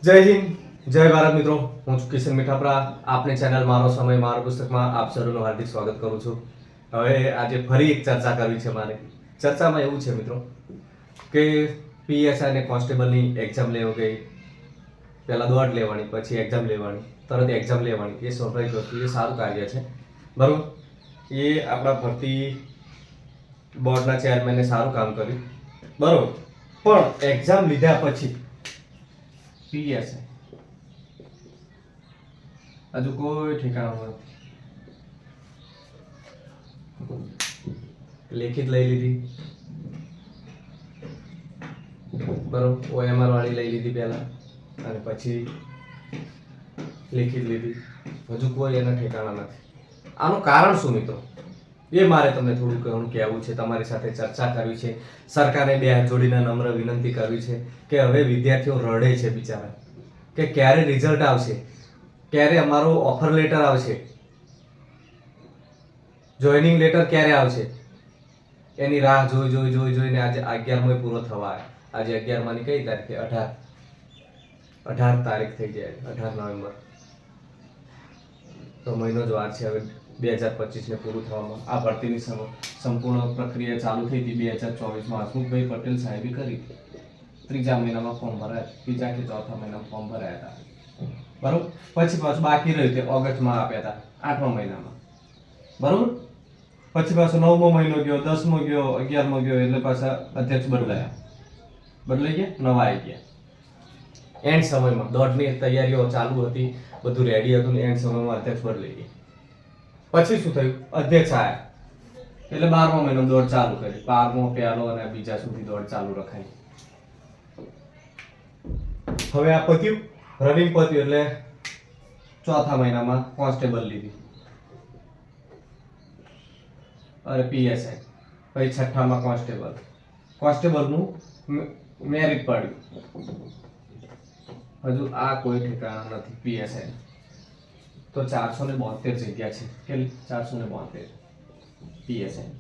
જય હિન્દ, જય ભારત મિત્રો. હું છું કિશન મીઠાપરા. આપની ચેનલ મારો સમય મારો પુસ્તકમાં આપ સૌનું હાર્દિક સ્વાગત કરું છું. હવે આજે ફરી એક ચર્ચા કરવી છે મારે. ચર્ચામાં એવું છે મિત્રો કે પીએસઆઈ અને કોન્સ્ટેબલની એક્ઝામ લેવા ગઈ. પહેલાં દોડ લેવાની, પછી એક્ઝામ લેવાની, તરત એક્ઝામ લેવાની. એ સ્વાભાવિક વસ્તુ, એ સારું કાર્ય છે બરાબર. એ આપણા ભરતી બોર્ડના ચેરમેને સારું કામ કર્યું બરાબર. પણ એક્ઝામ લીધા પછી પીએસઆઈ હજુ કોઈ ઠેકાણું નથી. લેખિત લઈ લીધી બરોબર, ઓએમઆર વાળી લઈ લીધી પહેલા, અને પછી લેખિત લીધી. હજુ કોઈ એના ઠેકાણા નથી. આનું કારણ શું મિત્રો, એ મારે તમને થોડું ઘણું કહેવું છે, તમારી સાથે ચર્ચા કરવી છે. સરકારે બે હાથ જોડીને નમ્ર વિનંતી કરવી છે કે હવે વિદ્યાર્થીઓ રડે છે બિચારા, કે ક્યારે રિઝલ્ટ આવશે, ક્યારે અમારો ઓફર લેટર આવશે, જોઈનિંગ લેટર ક્યારે આવશે, એની રાહ જોઈને આજે 11મો પૂરો થવા આવ્યો. આજે 11માની કઈ તારીખ? 18 તારીખ થઈ જાય, 18 નવેમ્બર. તો મહિનો જ વાર છે હવે 2025 ને પૂરું થવામાં. આ ભરતીની સંપૂર્ણ પ્રક્રિયા ચાલુ થઈ હતી 2024માં. હસમુખભાઈ પટેલ સાહેબે કરી. ત્રીજા મહિનામાં ફોર્મ ભરાયા, ત્રીજા કે ચોથા મહિનામાં ફોર્મ ભરાયા હતા બરોબર. પછી પાછું બાકી રહ્યું તે ઓગસ્ટમાં આપ્યા હતા, 8મા મહિનામાં બરોબર. પછી પાછો 9મો મહિનો ગયો, 10મો ગયો, 11મો ગયો, એટલે પાછા અધ્યક્ષ બદલાઈ ગયા, નવા આવી ગયા. એન્ડ સમયમાં દોડની તૈયારીઓ ચાલુ હતી, બધું રેડી હતું, ને એન્ડ સમયમાં અધ્યક્ષ બદલાઈ ગયા. પછી શું થયું? અધ્યક્ષ આવ્યા એટલે 12મો મહિનો દોડ ચાલુ કરી. 12મો પહેલો અને બીજા સુધી દોડ ચાલુ રખાઈ. હવે આ પત્યું, રનિંગ પત્યું, એટલે ચોથા મહિનામાં કોન્સ્ટેબલ લીધી અને પીએસઆઈ. પછી છઠ્ઠામાં કોન્સ્ટેબલનું મેરિટ પડ્યું. હજુ આ કોઈ ઠેકાણા નથી પીએસઆઈ. તો 472 જગ્યા છે. કેટલી? 472 પીએસઆઈ.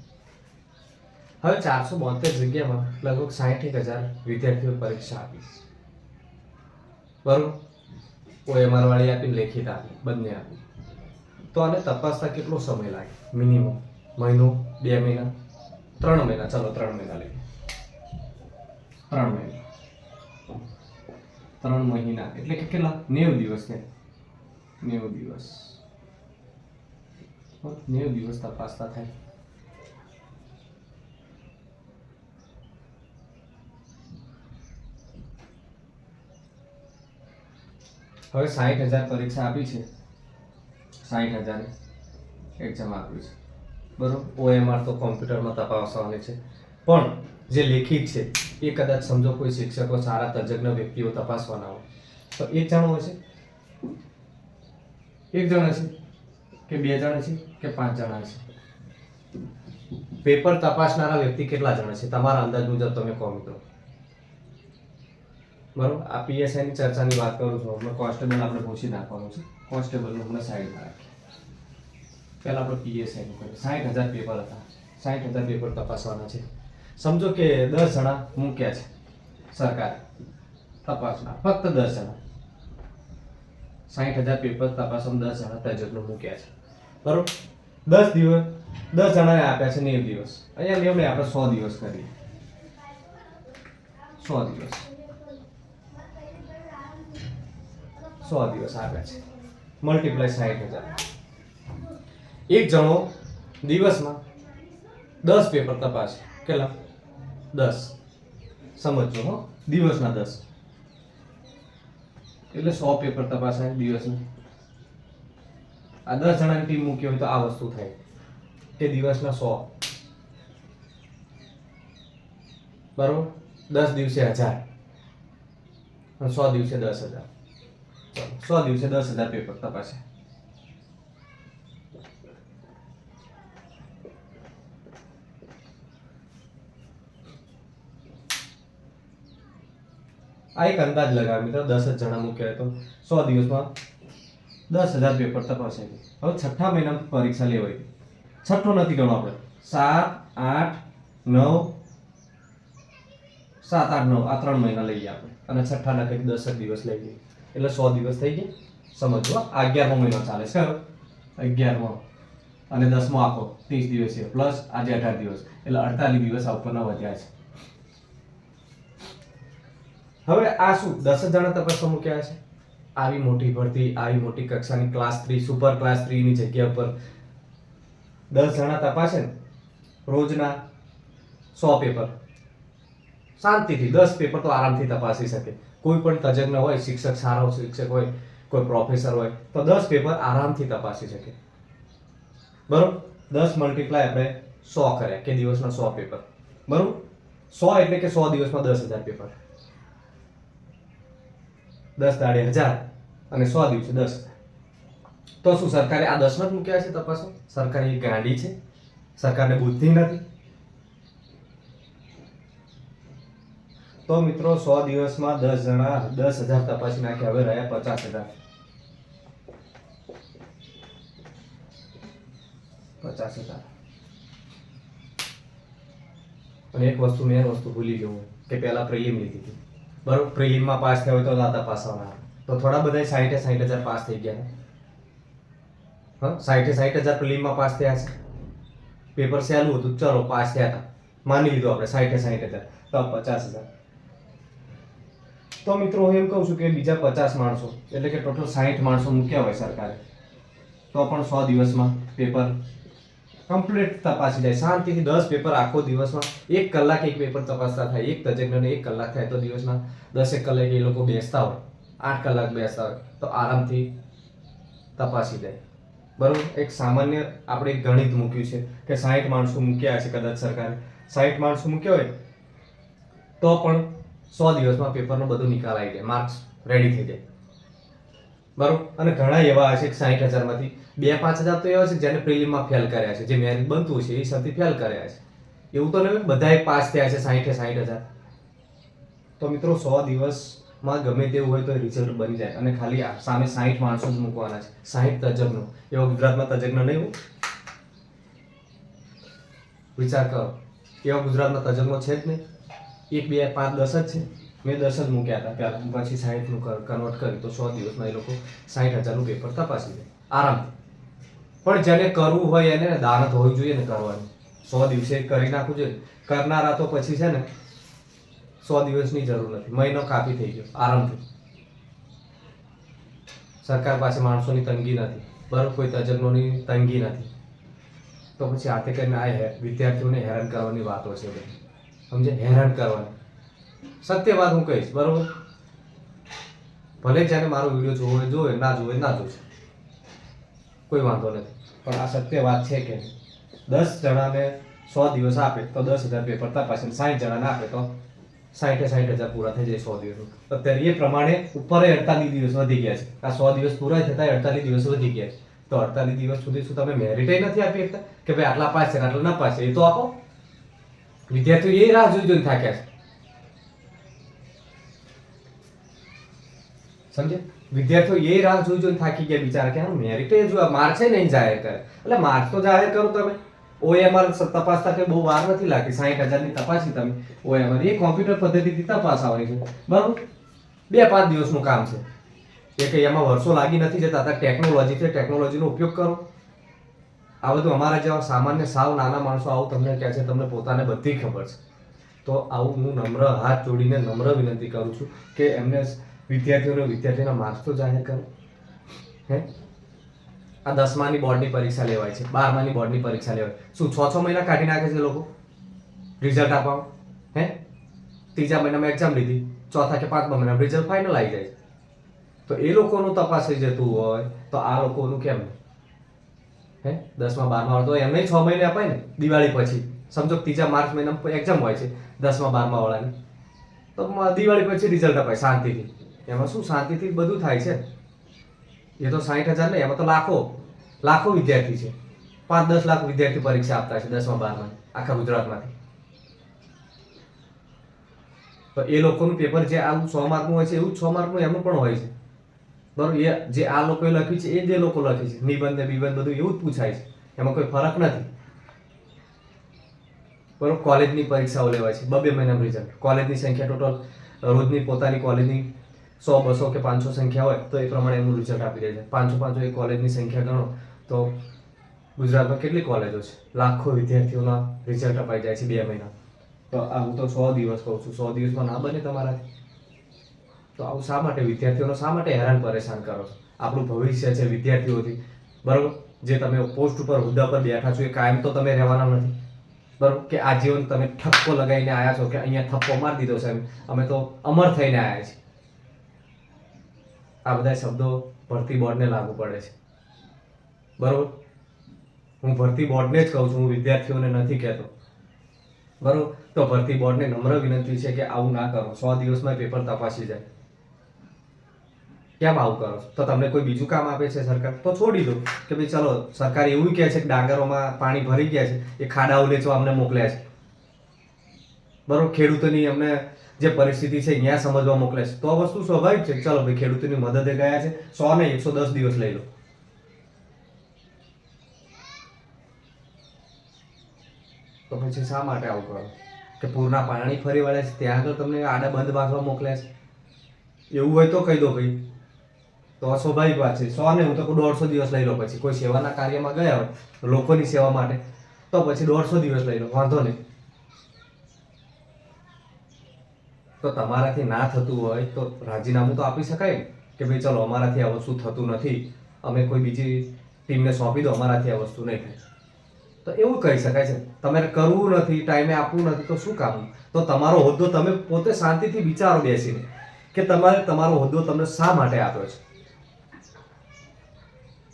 હવે 472 જગ્યામાં લગભગ 61,000 વિદ્યાર્થીઓ પરીક્ષા આપી બરોબર. ઓએમઆર વાળી આપી, લેખિત આપી, બંને આપી. તો આને તપાસતા કેટલો સમય લાગે? મિનિમમ મહિનો, 2 મહિના, 3 મહિના. ચલો 3 મહિના લઈએ. 3 મહિના, 3 મહિના એટલે કે કેટલા? 90 દિવસ ને 90 દિવસ. 90 દિવસ તપાસતા થાય. હવે 60,000 પરીક્ષા આપી છે, 60,000 એક્ઝામ આપી છે બરોબર. ઓએમઆર તો કોમ્પ્યુટરમાં તપાસવાની છે, પણ જે લેખિત છે એ કદાચ સમજો કોઈ શિક્ષકો, સારા તજજ્ઞ વ્યક્તિઓ તપાસવાના હોય તો 1 જણો હશે, 1 જણ હશે કે 2 જણ હશે કે 5 જણા હશે? પેપર તપાસનારા વ્યક્તિ કેટલા જણ હશે તમારા અંદાજ મુજબ? તમે કહો મિત્રો બરોબર. આ પીએસઆઈ ની ચર્ચાની વાત કરું છું. હમણાં કોન્સ્ટેબલ આપણે પૂછી નાખવાનું છે. કોન્સ્ટેબલનું હમણાં સાઈડમાં રાખીએ. પહેલા આપણે પીએસઆઈ નું કરીએ. 60,000 પેપર હતા, 60,000 પેપર તપાસવાના છે. સમજો કે 10 જણા મૂક્યા છે સરકારે તપાસના, ફક્ત 10 જણા. 60,000 પેપર તપાસવામાં 10 જણા તજજ્ઞો મૂક્યા છે બરોબર. 10 દિવસ, 10 જણાને આપ્યા છે 90 દિવસ. અહીંયા 90 આપણે 100 દિવસ કરીએ. 100 દિવસ, 100 દિવસ આપ્યા છે, મલ્ટીપ્લાય 60,000. એક જણો દિવસમાં 10 પેપર તપાસે. કેટલા? 10. સમજો હો, દિવસના 10 એટલે 100 પેપર તપાસાય દિવસના. આ 10 જણાની ટીમ મૂકી હોય તો આ વસ્તુ થાય કે દિવસના 100 બરોબર. 10 દિવસે 1000 અને 100 દિવસે 10,000. 100 દિવસે 10,000 પેપર તપાસે. આ એક અંદાજ લગાવે મિત્રો. 10 જણા મૂક્યા તો 100 દિવસમાં 10,000 પેપર તપાસે. હવે છઠ્ઠા મહિનામાં પરીક્ષા લેવાય. છઠ્ઠો નથી ગણો આપણે, 7, 8, 9, 7, 8, 9 આ 3 મહિના લઈએ આપણે, અને છઠ્ઠાના કંઈક 10 દિવસ લઈ લઈએ, એટલે 100 દિવસ થઈ ગયા. સમજો આ 11મો મહિનો ચાલે છે, 11મો અને 10મો આખો 30 દિવસ છે, પ્લસ આજે 18 દિવસ, એટલે 48 દિવસ આ ઉપરના વધ્યા છે. હવે આ શું 10 જણા તપાસવા મૂક્યા છે? આવી મોટી ભરતી, આવી મોટી કક્ષાની ક્લાસ 3 સુપર ક્લાસ 3 ની જગ્યા પર 10 જણા તપાસે ને, રોજના 100 પેપર, શાંતિથી 10 પેપર તો આરામથી તપાસી શકે. કોઈ પણ તજજ્ઞ હોય, શિક્ષક સારો શિક્ષક હોય, કોઈ પ્રોફેસર હોય તો 10 પેપર આરામથી તપાસી શકે. બરોબર, 10 મલ્ટીપ્લાય આપણે 100 કર્યા કે દિવસના 100 પેપર. બરોબર, 100 એટલે કે 100 દિવસમાં 10,000 પેપર, 10 દાડે 1000 અને 100 દિવસે 10,000. તો શું સરકારે આ 10 જ મૂક્યા છે તપાસો? સરકારે એ ગાંડી છે? સરકારને બુદ્ધિ નથી? તો મિત્રો 100 દિવસમાં 10 જણા 10,000 તપાસી નાખ્યા, હવે રહ્યા 50,000. 50,000. અને એક વસ્તુ મેન વસ્તુ ભૂલી ગયો કે પહેલા પ્રિલિમ લીધી હતી. બરોબર, પ્રિલિમમાં પાસ થયા હોય તો દાતા પાસ આવવાના, તો થોડા બધા 60,000 પાસ થઈ ગયા. હા, 60,000 પ્રિલિમમાં પાસ થયા છે. પેપર સહેલું હતું, ચલો પાસ થયા હતા, માની લીધું આપણે 60,000, તો 50,000. તો મિત્રો હું એમ કહું છું કે બીજા 50 માણસો, એટલે કે ટોટલ 60 માણસો મૂક્યા હોય સરકારે, તો પણ 100 દિવસમાં પેપર કમ્પ્લીટ તપાસી જાય શાંતિથી. 10 પેપર આખો દિવસમાં 1 કલાક એક પેપર તપાસતા થાય, એક તજજ્ઞને 1 કલાક થાય, તો દિવસના 10 કલાક એ લોકો બેસતા હોય, 8 કલાક બેસતા હોય, તો આરામથી તપાસી જાય. બરોબર, એક સામાન્ય આપણે એક ગણિત મૂક્યું છે કે 60 માણસો મૂક્યા છે, કદાચ સરકારે 60 માણસો મૂક્યા હોય તો પણ 100 દિવસમાં પેપરનો બધો નિકાલ આવી જાય, માર્ક્સ રેડી થઈ જાય. બરોબર, અને ઘણા એવા હશે કે 60,000 માંથી 2-5,000 તો એવા છે જેને પ્રિલિમમાં ફેલ કર્યા છે, જે મેરિટ બનતું છે એ સૌથી ફેલ કર્યા છે. એવું તો નહીં બધાએ પાસ થયા છે 60,000. તો મિત્રો 100 દિવસમાં ગમે તેવું હોય તો રિઝલ્ટ બની જાય, અને ખાલી સામે 60 માણસો જ મૂકવાના છે, 60 તજજ્ઞો. એવા ગુજરાતમાં તજજ્ઞ નહીં હોય? વિચાર કરો, એવા ગુજરાતમાં તજજ્ઞો છે જ નહીં. 1, 2, 5, 10 જ છે. મેં 10 જ મૂક્યા હતા પહેલા, પછી 60 નું કન્વર્ટ કર્યું, તો 100 દિવસમાં એ લોકો 60,000 નું પેપર તપાસી દે આરામથી. પણ જેને કરવું હોય એને દાનત હોવી જોઈએ ને કરવાની, 100 દિવસે કરી નાખવું જોઈએ. કરનારા તો પછી છે ને 100 દિવસની જરૂર નથી, મહિનો કાફી થઈ ગયો આરામથી. સરકાર પાસે માણસોની તંગી નથી, બરોબર, કોઈ તજજ્ઞોની તંગી નથી, તો પછી હાથે કરીને આ વિદ્યાર્થીઓને હેરાન કરવાની વાતો છે બધી, સમજે? હેરાન કરવાની. સત્ય વાત હું કહીશ, બરોબર, ભલે જેને મારો વિડીયો જોવો જોવે, ના જોવે ના જોશે, કોઈ વાંધો નથી, પણ આ સત્ય વાત છે કે 10 જણાને 100 દિવસ આપે તો 10,000 પેપર તપાસે, 60 જણાને આપે તો 60,000 પૂરા થઈ જાય 100 દિવસ. અત્યારે એ પ્રમાણે ઉપર 48 દિવસ વધી ગયા છે. આ 100 દિવસ પૂરા થતા 48 દિવસ વધી ગયા છે. તો 48 દિવસ સુધી શું તમે મેરિટ નથી આપી શકતા કે ભાઈ આટલા પાસ છે આટલા ના પાસ છે? એ તો આપો. વિદ્યાર્થીઓ એ રાહ જોઈને થાક્યા છે, સમજે? વિદ્યાર્થીઓ એ રાહ જોઈને થાકી ગયા બિચારા કે મેરિટ જો માર્ક છે નહીં જાહેર કરે. એટલે માર્ક તો જાહેર કરો તમે. OMR તપાસતા કે બહુ વાર નથી લાગતી, 60,000 ની તપાસી તમે OMR, એ કોમ્પ્યુટર પદ્ધતિથી તપાસવાની છે, બરાબર, 2-5 દિવસનું કામ છે. એ કઈ એમાં વર્ષો લાગી નથી જતા. ટેકનોલોજી છે, ટેકનોલોજીનો ઉપયોગ કરો. આ બધું અમારા જેવા સામાન્ય સાવ નાના માણસો આવું તમને કહે છે, તમને પોતાને બધી ખબર છે. તો આવું હું નમ્ર હાથ જોડીને નમ્ર વિનંતી કરું છું કે એમને વિદ્યાર્થીઓના માર્ક્સ તો જાહેર કરો. હે, આ 10માની બોર્ડની પરીક્ષા લેવાય છે, 12માની બોર્ડની પરીક્ષા લેવાય, શું 6 મહિના કાઢી નાખે છે લોકો રિઝલ્ટ આપવા? હે, 3જા મહિનામાં એક્ઝામ લીધી, 4થા કે 5મા મહિનામાં રિઝલ્ટ ફાઇનલ આવી જાય. તો એ લોકોનું તપાસી જતું હોય તો આ લોકોનું કેમ? હે, 10મા 12મા તો એમને 6 મહિને અપાય ને, દિવાળી પછી. સમજો 3જા માર્ચ મહિનામાં એક્ઝામ હોય છે 10મા 12મા વાળાની, તો દિવાળી પછી રિઝલ્ટ અપાય શાંતિથી. એમાં શું શાંતિથી બધું થાય છે? એ તો 60,000 નહીં, એમાં તો લાખો વિદ્યાર્થી છે. 5-10 લાખ વિદ્યાર્થી પરીક્ષા આપતા છે 10મા 12મા આખા ગુજરાતમાંથી. તો એ લોકોનું પેપર જે આવું 100 માર્કનું હોય છે એવું જ 6 માર્કનું એમનું પણ હોય છે, બરોબર. એ જે આ લોકોએ લખ્યું છે એ જે લોકો લખે છે, નિબંધ ને બીબંધ બધું એવું જ પૂછાય છે, એમાં કોઈ ફરક નથી. બરાબર. કોલેજની પરીક્ષાઓ લેવાય છે, 2-2 મહિનામાં રિઝલ્ટ. કોલેજની સંખ્યા ટોટલ રોજની પોતાની કોલેજની 100, 200 કે 500 સંખ્યા હોય તો એ પ્રમાણે એનું રિઝલ્ટ આપી દે છે. 500 એ કોલેજની સંખ્યા ગણો તો ગુજરાતમાં કેટલી કોલેજો છે? લાખો વિદ્યાર્થીઓના રિઝલ્ટ અપાઈ જાય છે 2 મહિના. તો હું તો 100 દિવસ કહું છું, 100 દિવસમાં ના બને તમારાથી? તો આવું શા માટે વિદ્યાર્થીઓનો શા માટે હેરાન પરેશાન કરો છો? આપણું ભવિષ્ય છે વિદ્યાર્થીઓથી, બરાબર. જે તમે પોસ્ટ ઉપર હોદ્દા પર બેઠા છો એ કાયમ તો તમે રહેવાના નથી, બરાબર. કે આજીવન તમે ઠપકો લગાવીને આવ્યા છો કે અહીંયા ઠપકો મારી દીધો સાહેબ, અમે તો અમર થઈને આવ્યા છીએ. આ બધા શબ્દો ભરતી બોર્ડને લાગુ પડે છે, બરાબર. હું ભરતી બોર્ડને જ કહું છું, હું વિદ્યાર્થીઓને નથી કહેતો, બરાબર. તો ભરતી બોર્ડને નમ્ર વિનંતી છે કે આવું ના કરો. 100 દિવસમાં પેપર તપાસી જાય. કેમ આવું કરો? તો તમને કોઈ બીજું કામ આપે છે સરકાર તો છોડી દો કે ભાઈ ચલો, સરકાર એવું કહે છે કે ડાંગરોમાં પાણી ભરી ગયા છે, એ ખાડાઓ વેચવા અમને મોકલ્યા છે, બરાબર. ખેડૂતોની અમને જે પરિસ્થિતિ છે ત્યાં સમજવા મોકલે છે, તો આ વસ્તુ સ્વાભાવિક છે. ચલો ભાઈ, ખેડૂતોની મદદે ગયા છે, 100 નહીં 110 દિવસ લઈ લો. તો પછી શા માટે આવું કરો? કે પૂરના પાણી ફરી વળે છે ત્યાં આગળ તમને આડા બંધ બાંધવા મોકલે છે? એવું હોય તો કહી દો ભાઈ, તો સ્વાભાવિક વાત છે. 100 ને હું તો 150 દિવસ લઈ લો. પછી કોઈ સેવાના કાર્યમાં ગયા હોય લોકોની સેવા માટે, તો પછી 150 દિવસ લઈ લો, વાંધો નહીં. તો તમારાથી ના થતું હોય તો રાજીનામું તો આપી શકાય કે ભાઈ ચલો, અમારાથી આ વસ્તુ થતું નથી, અમે કોઈ બીજી ટીમને સોંપી દો, અમારાથી આ વસ્તુ નહીં થાય. તો એવું કહી શકાય છે. તમારે કરવું નથી, ટાઈમે આપવું નથી, તો શું કામ? તો તમારો હોદ્દો તમે પોતે શાંતિથી વિચારો બેસીને કે તમારે તમારો હોદ્દો તમને શા માટે આપ્યો છે,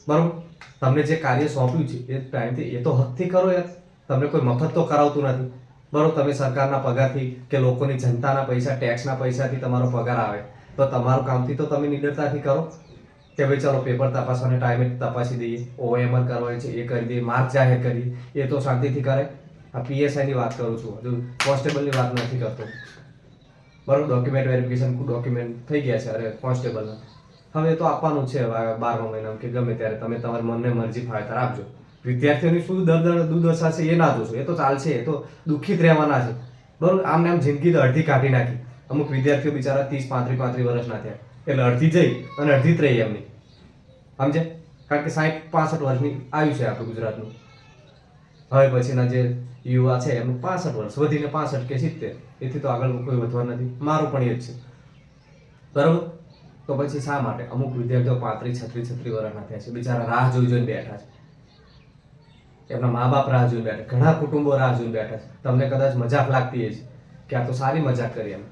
બરાબર. તમને જે કાર્ય સોંપ્યું છે એ ટાઈમથી એ તો હકથી કરો યાર. તમને કોઈ મફત તો કરાવતું નથી, બરાબર. તમે સરકારના પગારથી કે લોકોની જનતાના પૈસા, ટેક્સના પૈસાથી તમારો પગાર આવે, તો તમારું કામથી તો તમે નિડરતાથી કરો કે ભાઈ ચલો પેપર તપાસવાને ટાઈમે તપાસી દઈએ, OMR કરવાની છે એ કરી દઈએ, માર્ક જાહેર કરીએ, એ તો શાંતિથી કરે. આ PSIની વાત કરું છું, હજુ કોન્સ્ટેબલની વાત નથી કરતો, બરાબર. ડોક્યુમેન્ટ વેરિફિકેશન ડોક્યુમેન્ટ થઈ ગયા છે, અરે કોન્સ્ટેબલના હવે તો આપવાનું છે 12મા મહિનામાં કે ગમે ત્યારે તમે તમારી મનને મરજી ફાવે ત્યારે આપજો. વિદ્યાર્થીઓની શું દુર્દશા છે એ ના જોશો, એ તો ચાલશે, એ તો દુઃખિત રહેવાના છે, બરાબર. આમને આમ જિંદગી તો અડધી કાઢી નાખી. અમુક વિદ્યાર્થીઓ બિચારા 30, 35 વર્ષના થયા એટલે અડધી જઈ અને અડધી જ રહી એમની, સમજે? કારણ કે 60, 65 વર્ષની આયુ છે આપણું ગુજરાતનું. હવે પછીના જે યુવા છે એમનું 65 વર્ષ વધીને 65 કે 70, એથી તો આગળ કોઈ વધવા નથી. મારું પણ એ જ છે, બરાબર. તો પછી શા માટે અમુક વિદ્યાર્થીઓ 35, 36 વર્ષના થયા છે, બિચારા રાહ જોઈને બેઠા છે. એમના મા બાપ રાહ જોઈને બેઠા, ઘણા કુટુંબો રાહ જોઈને બેઠા છે. તમને કદાચ મજાક લાગતી છે કે આ તો સારી મજાક કરી એમ,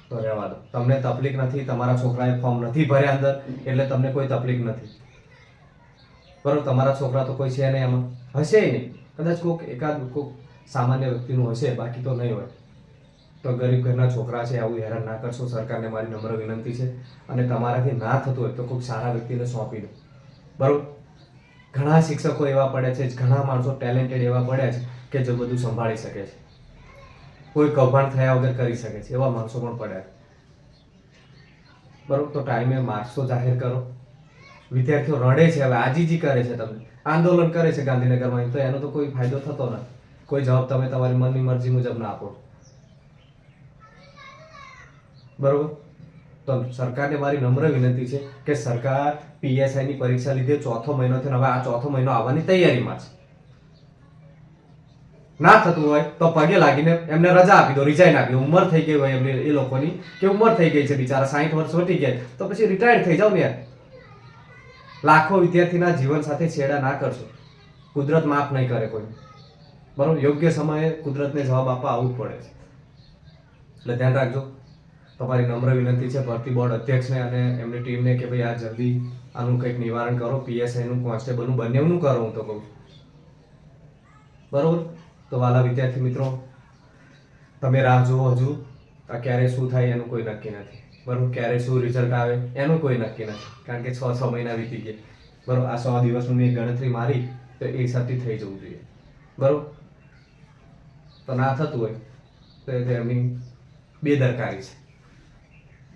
તો રહેવા દો. તમને તકલીફ નથી, તમારા છોકરાએ ફોર્મ નથી ભર્યા અંદર એટલે તમને કોઈ તકલીફ નથી, બરાબર. તમારા છોકરા તો કોઈ છે નહીં, એમાં હશે નહીં, કદાચ કોઈક એકાદ કોઈક સામાન્ય વ્યક્તિનું હશે, બાકી તો નહીં હોય. તો ગરીબ ઘરના છોકરા છે, આવું હેરાન ના કરશો. સરકારને મારી નમ્ર વિનંતી છે. અને તમારાથી ના થતું હોય તો કોઈક સારા વ્યક્તિને સોંપી દો, બરાબર. ઘણા શિક્ષકો એવા પડે છે, ઘણા માણસો ટેલેન્ટેડ એવા પડ્યા છે કે જે બધું સંભાળી શકે છે, કોઈ કૌભાંડ થયા વગર કરી શકે છે, એવા માણસો પણ પડ્યા છે, બરાબર. તો ટાઈમે માર્ક્સ તો જાહેર કરો. વિદ્યાર્થીઓ રડે છે, હવે આજીજી કરે છે, તમને આંદોલન કરે છે ગાંધીનગરમાં, તો એનો તો કોઈ ફાયદો થતો નથી. કોઈ જવાબ તમે તમારી મનની મરજી મુજબ ના આપો, બરોબર. તો સરકારને મારી નમ્ર વિનંતી છે કે સરકાર PSIની પરીક્ષા લીધે 4થો મહિનો થયો, હવે આ 4થો મહિનો આવવાની તૈયારીમાં છે. ના થતું હોય તો પગે લાગીને એમને રજા આપી દો, રિઝાઇન આપી દો. ઉંમર થઈ ગઈ હોય એમની, એ લોકોની કે ઉંમર થઈ ગઈ છે, બિચારા 60 વર્ષ વટી ગયા, તો પછી રિટાયર્ડ થઈ જાવ ને યાર. લાખો વિદ્યાર્થીના જીવન સાથે છેડા ના કરશો. કુદરત માફ નહીં કરે કોઈ, બરોબર. યોગ્ય સમયે કુદરતને જવાબ આપવા આવવું જ પડે છે, એટલે ધ્યાન રાખજો. તમારી નમ્ર વિનંતી છે ભરતી બોર્ડ અધ્યક્ષને અને એમની ટીમને કે ભાઈ આ જલ્દી આનું કંઈક નિવારણ કરો. PSIનું, કોન્સ્ટેબલનું, બંનેનું કરો, હું તો કહું, બરોબર. તો વાલા વિદ્યાર્થી મિત્રો, તમે રાહ જુઓ. હજુ ક્યારે શું થાય એનું કોઈ નક્કી નથી, બરોબર. ક્યારે શું રિઝલ્ટ આવે એનું કોઈ નક્કી નથી, કારણ કે 6 મહિના વીતી ગયા, બરોબર. આ 100 દિવસનું મેં ગણતરી મારી તો એ હિસાબથી થઈ જવું જોઈએ, બરોબર. તો ના થતું હોય તો એ એમની બેદરકારી છે.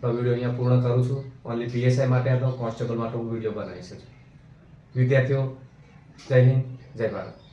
તો વિડીયો અહીંયા પૂર્ણ કરું છું. ઓનલી PSI માટે હતો, કોન્સ્ટેબલ માટે હું વિડીયો બનાવી શકું. વિદ્યાર્થીઓ, જય હિન્દ, જય ભારત.